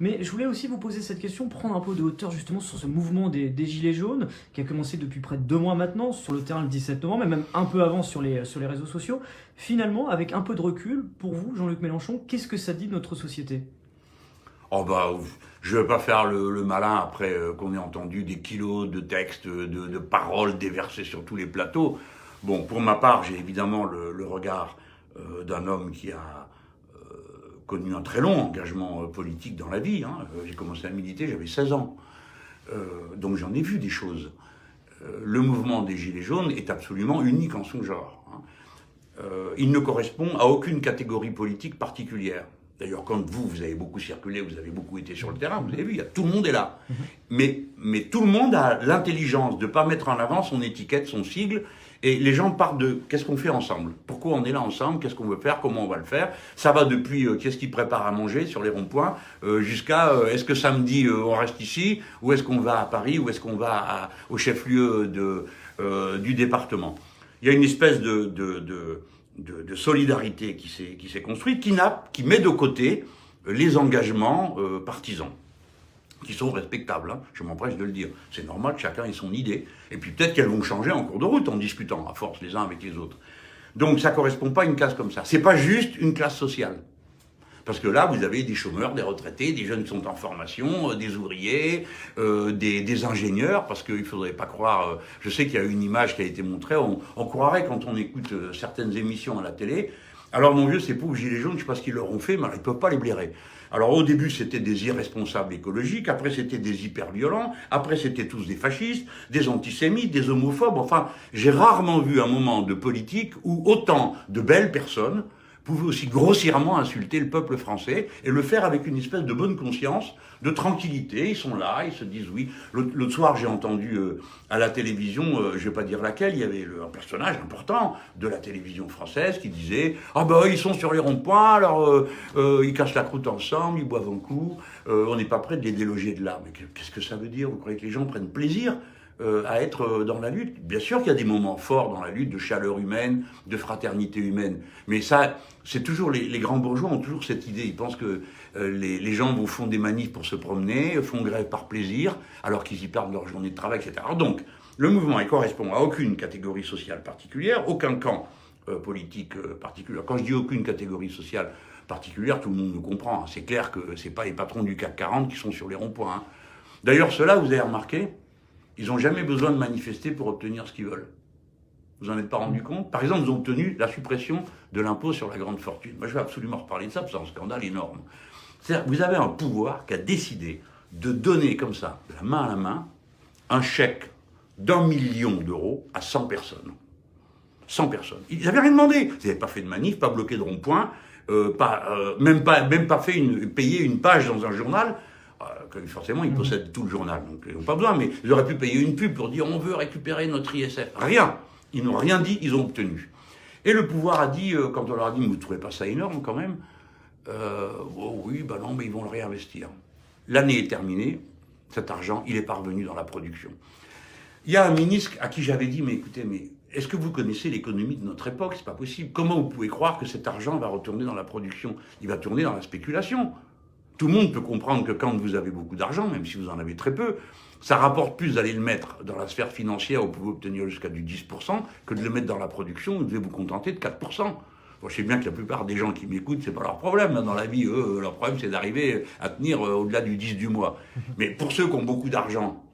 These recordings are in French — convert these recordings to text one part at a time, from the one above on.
Mais je voulais aussi vous poser cette question, prendre un peu de hauteur justement sur ce mouvement des Gilets jaunes, qui a commencé depuis près de 2 mois maintenant, sur le terrain le 17 novembre, et même un peu avant sur les réseaux sociaux. Finalement, avec un peu de recul, pour vous, Jean-Luc Mélenchon, qu'est-ce que ça dit de notre société? Oh bah, je ne vais pas faire le malin après qu'on ait entendu des kilos de textes, de paroles déversées sur tous les plateaux. Bon, pour ma part, j'ai évidemment le regard d'un homme qui a connu un très long engagement politique dans la vie. Hein. J'ai commencé à militer, j'avais 16 ans. Donc j'en ai vu des choses. Le mouvement des Gilets jaunes est absolument unique en son genre. Hein. Il ne correspond à aucune catégorie politique particulière. D'ailleurs, quand vous avez beaucoup circulé, vous avez beaucoup été sur le terrain, vous avez vu, tout le monde est là. Mais tout le monde a l'intelligence de ne pas mettre en avant son étiquette, son sigle, et les gens partent de qu'est-ce qu'on fait ensemble, pourquoi on est là ensemble, qu'est-ce qu'on veut faire, comment on va le faire. Ça va depuis qu'est-ce qu'ils préparent à manger sur les ronds-points, jusqu'à est-ce que samedi on reste ici, ou est-ce qu'on va à Paris, ou est-ce qu'on va au chef-lieu du département. Il y a une espèce de solidarité qui s'est construite, qui met de côté les engagements partisans, qui sont respectables, hein, je m'empresse de le dire. C'est normal, chacun ait son idée, et puis peut-être qu'elles vont changer en cours de route, en discutant, à force, les uns avec les autres. Donc ça ne correspond pas à une classe comme ça. C'est pas juste une classe sociale. Parce que là, vous avez des chômeurs, des retraités, des jeunes qui sont en formation, des ouvriers, des ingénieurs, parce qu'il ne faudrait pas croire... je sais qu'il y a une image qui a été montrée, on croirait quand on écoute certaines émissions à la télé, alors mon vieux, ces pauvres gilets jaunes, je ne sais pas ce qu'ils leur ont fait, mais ils ne peuvent pas les blairer. Alors au début, c'était des irresponsables écologiques, après c'était des hyper-violents, après c'était tous des fascistes, des antisémites, des homophobes, enfin, j'ai rarement vu un moment de politique où autant de belles personnes pouvaient aussi grossièrement insulter le peuple français et le faire avec une espèce de bonne conscience, de tranquillité. Ils sont là, ils se disent oui. L'autre soir, j'ai entendu à la télévision, je ne vais pas dire laquelle, il y avait un personnage important de la télévision française qui disait « Ah ben, ils sont sur les ronds-points, alors ils cassent la croûte ensemble, ils boivent un coup, on n'est pas prêt de les déloger de là. » Mais qu'est-ce que ça veut dire? Vous croyez que les gens prennent plaisir à être dans la lutte? Bien sûr qu'il y a des moments forts dans la lutte, de chaleur humaine, de fraternité humaine. Mais ça, c'est toujours, les grands bourgeois ont toujours cette idée. Ils pensent que les gens font des manifs pour se promener, font grève par plaisir, alors qu'ils y perdent leur journée de travail, etc. Alors donc, le mouvement ne correspond à aucune catégorie sociale particulière, aucun camp politique particulier. Quand je dis aucune catégorie sociale particulière, tout le monde nous comprend. Hein. C'est clair que ce n'est pas les patrons du CAC 40 qui sont sur les ronds-points. Hein. D'ailleurs, ceux-là, vous avez remarqué, ils n'ont jamais besoin de manifester pour obtenir ce qu'ils veulent. Vous n'en êtes pas rendu compte? Par exemple, ils ont obtenu la suppression de l'impôt sur la grande fortune. Moi, je vais absolument reparler de ça, parce que c'est un scandale énorme. C'est-à-dire, vous avez un pouvoir qui a décidé de donner comme ça, de la main à la main, un chèque d'1 million d'euros à 100 personnes. 100 personnes. Ils n'avaient rien demandé. Ils n'avaient pas fait de manif, pas bloqué de rond-point, même pas fait payer une page dans un journal. Forcément, ils possèdent tout le journal, donc ils n'ont pas besoin, mais ils auraient pu payer une pub pour dire on veut récupérer notre ISF. Rien. Ils n'ont rien dit, ils ont obtenu. Et le pouvoir a dit, quand on leur a dit, vous ne trouvez pas ça énorme quand même? Oh oui, ben non, mais ils vont le réinvestir. L'année est terminée, cet argent, il est parvenu dans la production. Il y a un ministre à qui j'avais dit, mais écoutez, mais est-ce que vous connaissez l'économie de notre époque? C'est pas possible. Comment vous pouvez croire que cet argent va retourner dans la production? Il va tourner dans la spéculation. Tout le monde peut comprendre que quand vous avez beaucoup d'argent, même si vous en avez très peu, ça rapporte plus d'aller le mettre dans la sphère financière où vous pouvez obtenir jusqu'à du 10% que de le mettre dans la production où vous devez vous contenter de 4%. Bon, je sais bien que la plupart des gens qui m'écoutent, c'est pas leur problème. Dans la vie, eux, leur problème, c'est d'arriver à tenir au-delà du 10 du mois. Mais pour ceux qui ont beaucoup d'argent,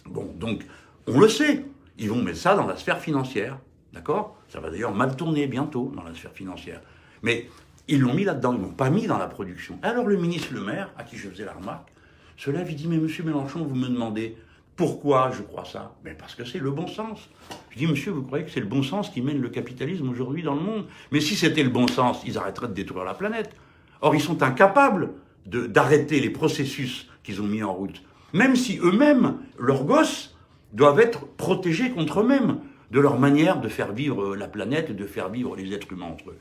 bon, donc, on le sait, ils vont mettre ça dans la sphère financière. D'accord? Ça va d'ailleurs mal tourner bientôt dans la sphère financière. Mais ils l'ont mis là-dedans, ils ne l'ont pas mis dans la production. Alors le ministre Le Maire, à qui je faisais la remarque, se lève, il dit « Mais monsieur Mélenchon, vous me demandez pourquoi je crois ça ?» Mais parce que c'est le bon sens. Je dis « Monsieur, vous croyez que c'est le bon sens qui mène le capitalisme aujourd'hui dans le monde? Mais si c'était le bon sens, ils arrêteraient de détruire la planète. Or, ils sont incapables d'arrêter les processus qu'ils ont mis en route. Même si eux-mêmes, leurs gosses, doivent être protégés contre eux-mêmes de leur manière de faire vivre la planète et de faire vivre les êtres humains entre eux.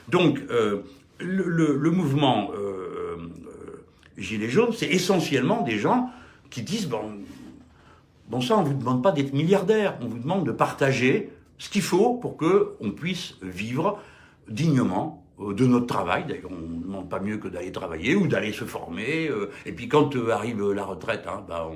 Donc, le mouvement Gilets jaunes, c'est essentiellement des gens qui disent bon ça, on ne vous demande pas d'être milliardaire, on vous demande de partager ce qu'il faut pour qu'on puisse vivre dignement de notre travail. D'ailleurs, on ne demande pas mieux que d'aller travailler ou d'aller se former. Et puis quand arrive la retraite, hein, bah,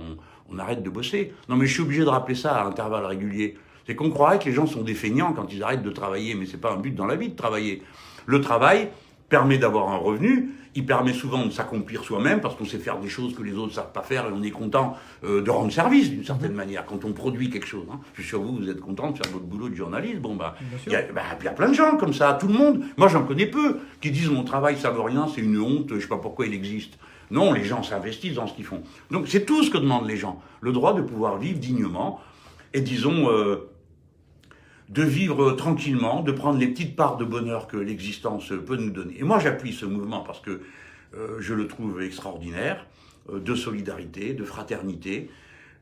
on arrête de bosser. Non mais je suis obligé de rappeler ça à intervalles réguliers. C'est qu'on croirait que les gens sont des feignants quand ils arrêtent de travailler, mais c'est pas un but dans la vie de travailler. Le travail permet d'avoir un revenu, il permet souvent de s'accomplir soi-même parce qu'on sait faire des choses que les autres ne savent pas faire et on est content de rendre service d'une certaine manière quand on produit quelque chose. Hein. Je suis sûr que vous êtes content de faire votre boulot de journaliste. Bon, bah, il y a plein de gens comme ça, tout le monde. Moi, j'en connais peu qui disent mon travail, ça veut rien, c'est une honte, je sais pas pourquoi il existe. Non, les gens s'investissent dans ce qu'ils font. Donc, c'est tout ce que demandent les gens. Le droit de pouvoir vivre dignement et, disons, de vivre tranquillement, de prendre les petites parts de bonheur que l'existence peut nous donner. Et moi, j'appuie ce mouvement parce que je le trouve extraordinaire, de solidarité, de fraternité.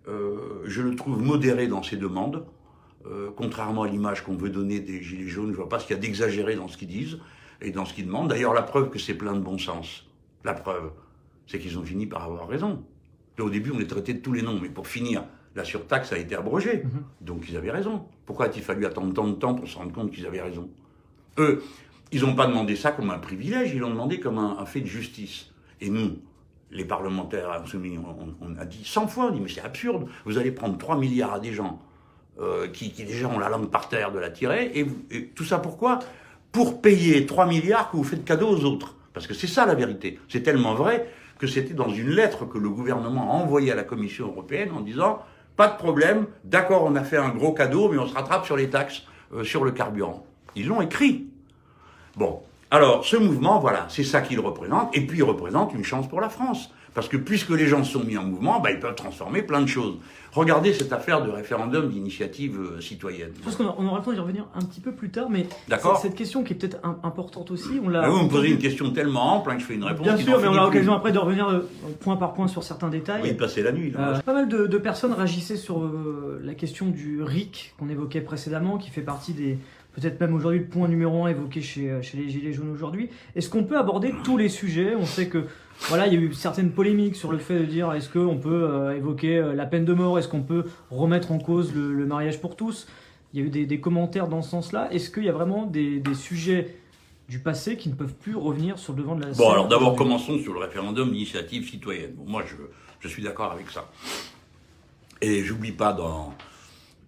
Je le trouve modéré dans ses demandes, contrairement à l'image qu'on veut donner des Gilets jaunes. Je ne vois pas ce qu'il y a d'exagéré dans ce qu'ils disent et dans ce qu'ils demandent. D'ailleurs, la preuve que c'est plein de bon sens, la preuve, c'est qu'ils ont fini par avoir raison. Au début, on les traitait de tous les noms, mais pour finir, la surtaxe a été abrogée. Donc ils avaient raison. Pourquoi a-t-il fallu attendre tant de temps pour se rendre compte qu'ils avaient raison? Eux, ils n'ont pas demandé ça comme un privilège, ils l'ont demandé comme un fait de justice. Et nous, les parlementaires insoumis, on a dit 100 fois, on dit mais c'est absurde, vous allez prendre 3 milliards à des gens qui déjà ont la langue par terre de la tirer, et tout ça pourquoi? Pour payer 3 milliards que vous faites cadeau aux autres. Parce que c'est ça la vérité. C'est tellement vrai que c'était dans une lettre que le gouvernement a envoyée à la Commission européenne en disant pas de problème, d'accord, on a fait un gros cadeau, mais on se rattrape sur les taxes sur le carburant. Ils l'ont écrit. Bon, alors ce mouvement, voilà, c'est ça qu'il représente, et puis il représente une chance pour la France. Parce que puisque les gens se sont mis en mouvement, bah, ils peuvent transformer plein de choses. Regardez cette affaire de référendum d'initiative citoyenne. Je pense qu'on aura le temps d'y revenir un petit peu plus tard, mais cette question qui est peut-être importante aussi, on l'a... Vous me posez une question tellement ample que je fais une réponse. Bien sûr, mais on a l'occasion après de revenir point par point sur certains détails. Oui, passer la nuit. Là. Pas mal de personnes réagissaient sur la question du RIC qu'on évoquait précédemment, qui fait partie des... peut-être même aujourd'hui le point numéro 1 évoqué chez les Gilets jaunes aujourd'hui. Est-ce qu'on peut aborder tous les sujets? On sait que voilà, il y a eu certaines polémiques sur le fait de dire est-ce qu'on peut évoquer la peine de mort, est-ce qu'on peut remettre en cause le mariage pour tous? Il y a eu des commentaires dans ce sens-là. Est-ce qu'il y a vraiment des sujets du passé qui ne peuvent plus revenir sur le devant de la scène? Bon, alors d'abord commençons sur le référendum d'initiative citoyenne. Bon, moi, je suis d'accord avec ça. Et j'oublie pas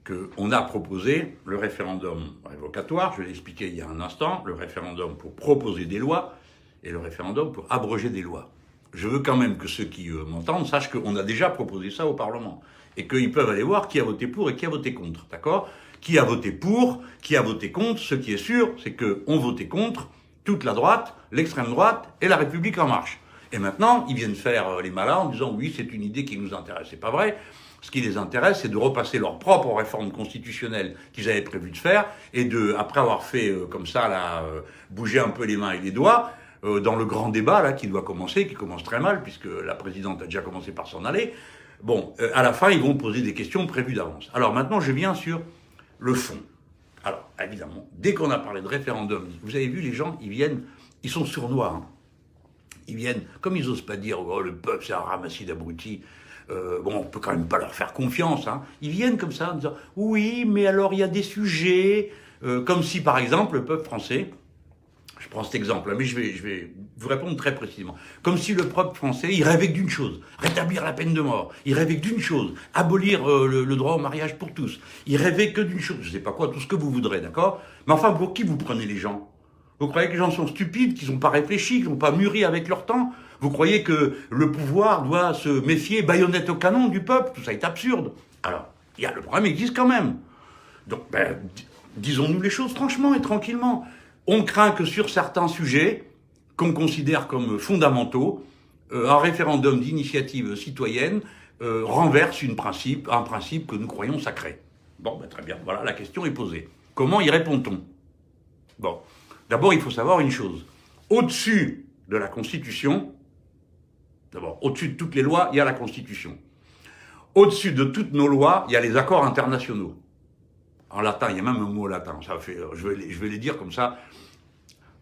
qu'on a proposé le référendum révocatoire, je l'ai expliqué il y a un instant, le référendum pour proposer des lois et le référendum pour abroger des lois. Je veux quand même que ceux qui m'entendent sachent qu'on a déjà proposé ça au Parlement et qu'ils peuvent aller voir qui a voté pour et qui a voté contre, d'accord? Qui a voté pour, qui a voté contre. Ce qui est sûr, c'est qu'on votait contre toute la droite, l'extrême droite et la République en marche. Et maintenant, ils viennent faire les malins en disant oui, c'est une idée qui nous intéresse. C'est pas vrai. Ce qui les intéresse, c'est de repasser leur propre réforme constitutionnelle qu'ils avaient prévu de faire et après avoir fait comme ça, là, bouger un peu les mains et les doigts, dans le grand débat là qui doit commencer, qui commence très mal puisque la présidente a déjà commencé par s'en aller. Bon, à la fin, ils vont poser des questions prévues d'avance. Alors maintenant, je viens sur le fond. Alors, évidemment, dès qu'on a parlé de référendum, vous avez vu, les gens, ils viennent, ils sont sournois. Hein. Ils viennent, comme ils n'osent pas dire, oh, le peuple, c'est un ramassis d'abrutis. Bon, on peut quand même pas leur faire confiance. Hein. Ils viennent comme ça en disant, oui, mais alors il y a des sujets, comme si, par exemple, le peuple français... Je prends cet exemple, mais je vais vous répondre très précisément. Comme si le peuple français, il rêvait que d'une chose, rétablir la peine de mort. Il rêvait que d'une chose, abolir le droit au mariage pour tous. Il rêvait que d'une chose, je ne sais pas quoi, tout ce que vous voudrez, d'accord? Mais enfin, pour qui vous prenez les gens? Vous croyez que les gens sont stupides, qu'ils n'ont pas réfléchi, qu'ils n'ont pas mûri avec leur temps? Vous croyez que le pouvoir doit se méfier, baïonnette au canon du peuple? Tout ça est absurde. Alors, le problème existe quand même. Donc, disons-nous les choses franchement et tranquillement. On craint que sur certains sujets, qu'on considère comme fondamentaux, un référendum d'initiative citoyenne renverse un principe que nous croyons sacré. Bon, très bien, voilà, la question est posée. Comment y répond-on? Bon, d'abord, il faut savoir une chose. Au-dessus de la Constitution, d'abord, au-dessus de toutes les lois, il y a la Constitution. Au-dessus de toutes nos lois, il y a les accords internationaux. En latin, il y a même un mot latin. Je vais les dire comme ça,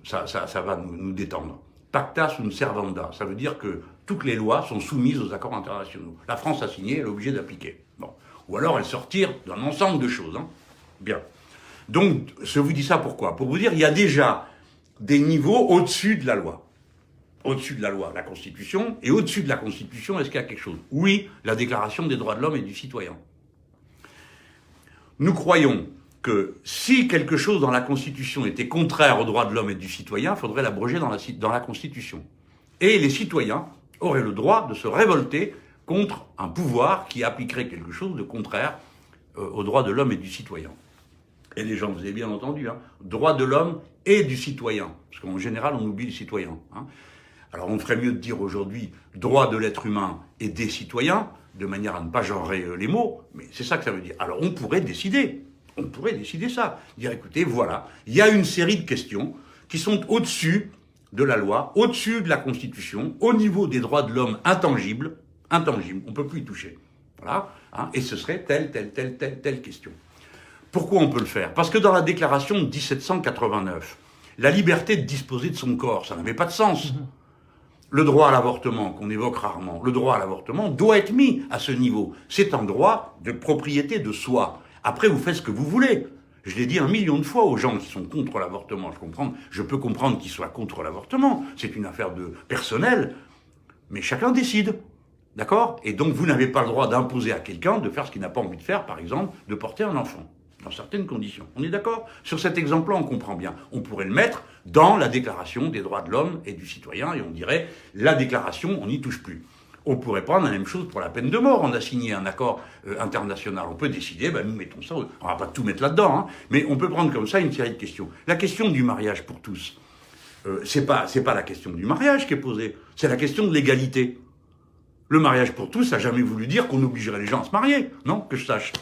ça va nous détendre. Pacta sunt servanda. Ça veut dire que toutes les lois sont soumises aux accords internationaux. La France a signé, elle est obligée d'appliquer. Bon. Ou alors elle sortir d'un ensemble de choses. Hein. Bien. Donc, je vous dis ça pourquoi? Pour vous dire, il y a déjà des niveaux au-dessus de la loi. Au-dessus de la loi, la Constitution, et au-dessus de la Constitution, est-ce qu'il y a quelque chose? Oui, la Déclaration des droits de l'homme et du citoyen. Nous croyons que si quelque chose dans la Constitution était contraire aux droits de l'homme et du citoyen, il faudrait l'abroger dans la Constitution. Et les citoyens auraient le droit de se révolter contre un pouvoir qui appliquerait quelque chose de contraire aux droits de l'homme et du citoyen. Et les gens, vous avez bien entendu, hein, droits de l'homme et du citoyen. Parce qu'en général, on oublie le citoyen. Hein. Alors on ferait mieux de dire aujourd'hui droit de l'être humain et des citoyens, de manière à ne pas genrer les mots, mais c'est ça que ça veut dire. Alors on pourrait décider ça, dire écoutez, voilà, il y a une série de questions qui sont au-dessus de la loi, au-dessus de la Constitution, au niveau des droits de l'homme intangibles, on ne peut plus y toucher. Voilà, hein, et ce serait telle question. Pourquoi on peut le faire? Parce que dans la déclaration de 1789, la liberté de disposer de son corps, ça n'avait pas de sens. Le droit à l'avortement, qu'on évoque rarement, le droit à l'avortement doit être mis à ce niveau. C'est un droit de propriété de soi. Après, vous faites ce que vous voulez. Je l'ai dit 1 million de fois aux gens qui sont contre l'avortement. Je peux comprendre qu'ils soient contre l'avortement. C'est une affaire personnelle. Mais chacun décide. D'accord? Et donc, vous n'avez pas le droit d'imposer à quelqu'un de faire ce qu'il n'a pas envie de faire, par exemple, de porter un enfant. Dans certaines conditions. On est d'accord? Sur cet exemple-là, on comprend bien. On pourrait le mettre dans la Déclaration des droits de l'homme et du citoyen, et on dirait, la déclaration, on n'y touche plus. On pourrait prendre la même chose pour la peine de mort. On a signé un accord international. On peut décider, nous mettons ça, on va pas tout mettre là-dedans, hein, mais on peut prendre comme ça une série de questions. La question du mariage pour tous, c'est pas la question du mariage qui est posée, c'est la question de l'égalité. Le mariage pour tous n'a jamais voulu dire qu'on obligerait les gens à se marier, non, que je sache.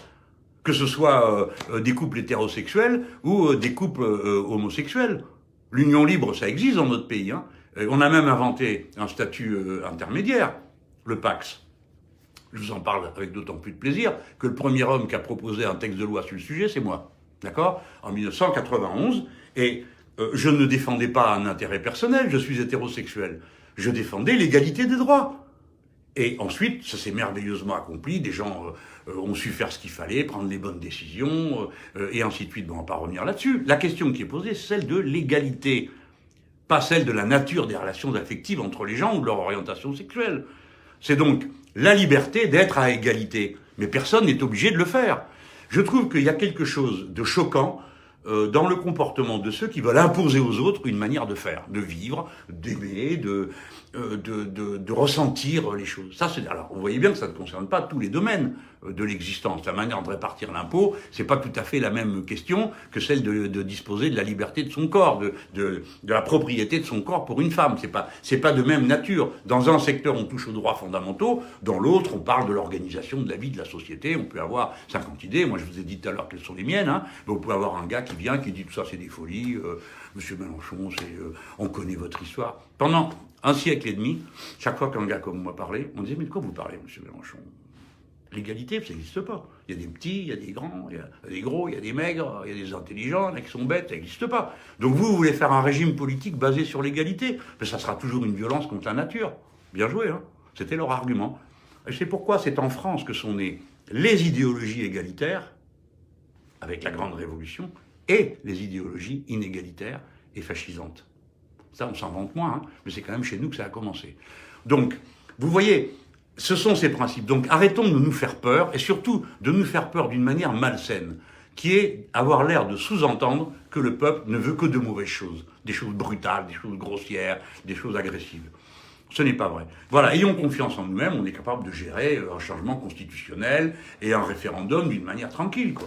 Que ce soit des couples hétérosexuels ou des couples homosexuels. L'union libre, ça existe dans notre pays. Hein. On a même inventé un statut intermédiaire, le PACS. Je vous en parle avec d'autant plus de plaisir que le premier homme qui a proposé un texte de loi sur le sujet, c'est moi. D'accord? En 1991. Et je ne défendais pas un intérêt personnel, je suis hétérosexuel. Je défendais l'égalité des droits. Et ensuite, ça s'est merveilleusement accompli, des gens ont su faire ce qu'il fallait, prendre les bonnes décisions, et ainsi de suite. Bon, on va pas revenir là-dessus. La question qui est posée, c'est celle de l'égalité, pas celle de la nature des relations affectives entre les gens ou de leur orientation sexuelle. C'est donc la liberté d'être à égalité, mais personne n'est obligé de le faire. Je trouve qu'il y a quelque chose de choquant dans le comportement de ceux qui veulent imposer aux autres une manière de faire, de vivre, d'aimer, de ressentir les choses. Ça, alors, vous voyez bien que ça ne concerne pas tous les domaines de l'existence. La manière de répartir l'impôt, c'est pas tout à fait la même question que celle de disposer de la liberté de son corps, de la propriété de son corps pour une femme. C'est pas de même nature. Dans un secteur, on touche aux droits fondamentaux. Dans l'autre, on parle de l'organisation de la vie de la société. On peut avoir 50 idées. Moi, je vous ai dit tout à l'heure quelles sont les miennes, hein. Mais vous pouvez avoir un gars qui vient, qui dit tout ça, c'est des folies. Monsieur Mélenchon, on connaît votre histoire. Pendant un siècle et demi, chaque fois qu'un gars comme moi parlait, on disait, mais de quoi vous parlez, monsieur Mélenchon? L'égalité, ça n'existe pas. Il y a des petits, il y a des grands, il y a des gros, il y a des maigres, il y a des intelligents, il y en a qui sont bêtes, ça n'existe pas. Donc vous voulez faire un régime politique basé sur l'égalité, mais ça sera toujours une violence contre la nature. Bien joué, hein? C'était leur argument. Et c'est pourquoi c'est en France que sont nées les idéologies égalitaires, avec la Grande Révolution, et les idéologies inégalitaires et fascisantes. Ça, on s'en vante moins, hein, mais c'est quand même chez nous que ça a commencé. Donc, vous voyez, ce sont ces principes. Donc, arrêtons de nous faire peur, et surtout de nous faire peur d'une manière malsaine, qui est avoir l'air de sous-entendre que le peuple ne veut que de mauvaises choses, des choses brutales, des choses grossières, des choses agressives. Ce n'est pas vrai. Voilà, ayons confiance en nous-mêmes, on est capable de gérer un changement constitutionnel et un référendum d'une manière tranquille, quoi.